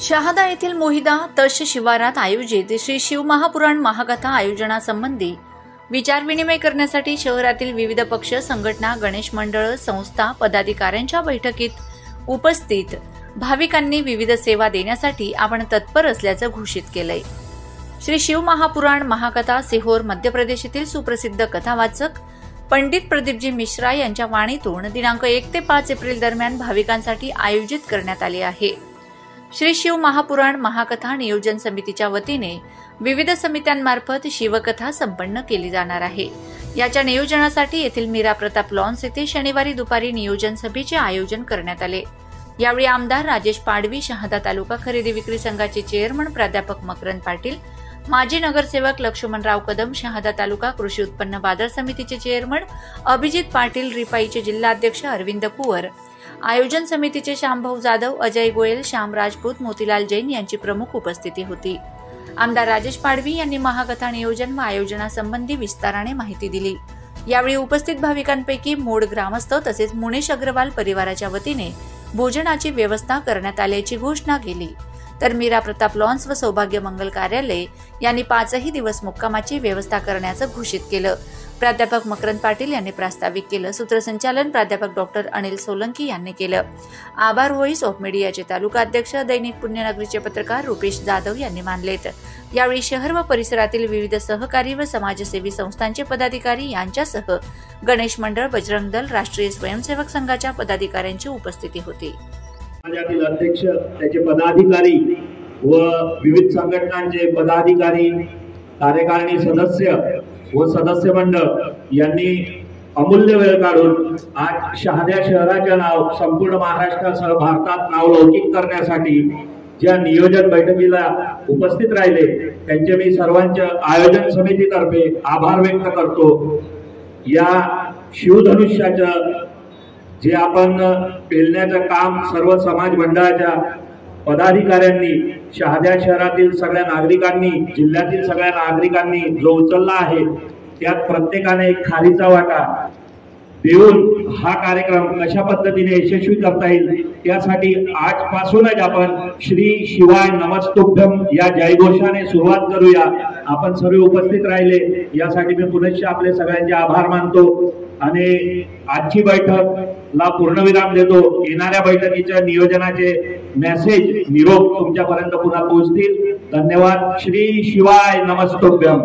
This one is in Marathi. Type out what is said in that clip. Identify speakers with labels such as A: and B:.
A: शहादा येथील मोहिदा तश शिवारात आयोजित श्री शिव महापुराण महाकथा आयोजनासंबंधी विचारविनिमय करण्यासाठी शहरातील विविध पक्ष, संघटना, गणेश मंडळ, संस्था, पदाधिकाऱ्यांच्या बैठकीत उपस्थित भाविकांनी विविध सेवा देण्यासाठी आपण तत्पर असल्याचं घोषित केलंय। श्री शिव महापुराण महाकथा सिहोर मध्य प्रदेश येथील सुप्रसिद्ध कथावाचक पंडित प्रदीपजी मिश्रा यांच्या वाणीतून दिनांक 1 ते 5 एप्रिल दरम्यान भाविकांसाठी आयोजित करण्यात आली आहे। श्री शिव महापुराण महाकथा नियोजन समितीच्या वतीने विविध समित्यांमार्फत शिवकथा संपन्न केली जाणार आहे। याच्या नियोजनासाठी येथील मीरा प्रताप लॉन्स येथे शनिवारी दुपारी नियोजन सभेचे आयोजन करण्यात आले। यावेळी आमदार राजेश पाडवी, शहादा तालुका खरेदी विक्री संघाचे चेअरमन प्राध्यापक मकरंद पाटील, माजी नगरसेवक लक्ष्मणराव कदम, शहादा तालुका कृषी उत्पन्न बाजार समितीचे चेअरमन अभिजित पाटील, रिपाईचे जिल्हाध्यक्ष अरविंद कुवर, आयोजन समितीचे श्यामभाऊ जाधव, अजय गोयल, श्याम राजपूत, मोतीलाल जैन यांची प्रमुख उपस्थिती होती। आमदार राजेश पाडवी यांनी महाकथा नियोजन व आयोजनासंबंधी विस्ताराने माहिती दिली। यावेळी उपस्थित भाविकांपैकी मोड ग्रामस्थ तसेच मुनेश अग्रवाल परिवाराच्या वतीने भोजनाची व्यवस्था करण्यात आल्याची घोषणा केली। तर मीरा प्रताप लॉन्स व सौभाग्य मंगल कार्यालय यांनी 5 दिवस मुक्कामाची व्यवस्था करण्याचं घोषित केलं। प्राध्यापक मकरंद पाटील यांनी प्रास्ताविक केलं। सूत्रसंचालन प्राध्यापक डॉक्टर अनिल सोलंकी यांनी केलं। आभार व्हॉइस ऑफ मीडियाचे तालुका अध्यक्ष, दैनिक पुण्यनगरीचे पत्रकार रुपेश जाधव यांनी मानलेत। यावेळी शहर व परिसरातील विविध सहकारी व समाजसेवी संस्थांचे पदाधिकारी यांच्यासह गणेश मंडळ, बजरंग दल, राष्ट्रीय स्वयंसेवक संघाच्या पदाधिकाऱ्यांची उपस्थिती होती।
B: समाजातील अध्यक्ष, त्याचे पदाधिकारी व विविध संघटनांचे पदाधिकारी, कार्यकारिणी सदस्य व सदस्य मंडळ यांनी अमूल्य वेळ काढून आज शहादा शहराचे नाव संपूर्ण महाराष्ट्रासह भारतात नावलौकिक करण्यासाठी ज्या नियोजन बैठकीला उपस्थित राहिले त्यांचे मी सर्वांच्या आयोजन समितीतर्फे आभार व्यक्त करतो। या शिवधनुष्याचं जे आपण पेलण्याचं काम सर्व समाज मंडळाच्या पदाधिकाऱ्यांनी, शहादा शहरातील सगळ्या नागरिकांनी, जिल्ह्यातील सगळ्या नागरिकांनी जो उचलला आहे त्यात प्रत्येकाने एक खारीचा वाटा देऊन हा कार्यक्रम कशा पद्धतीने यशस्वी करता येईल त्यासाठी आजपासूनच आपण श्री शिवाय नमस्तुभ्यम या जयघोषाने सुरुवात करूया। आपण सर्व उपस्थित राहिले यासाठी मी पुनश्च आपले सगळ्यांचे आभार मानतो आणि आजची बैठकला पूर्णविराम देतो। येणाऱ्या बैठकीच्या नियोजनाचे मेसेज, निरोप तुमच्यापर्यंत पुन्हा पोहोचतील। धन्यवाद। श्री शिवाय नमस्तुभ्यम।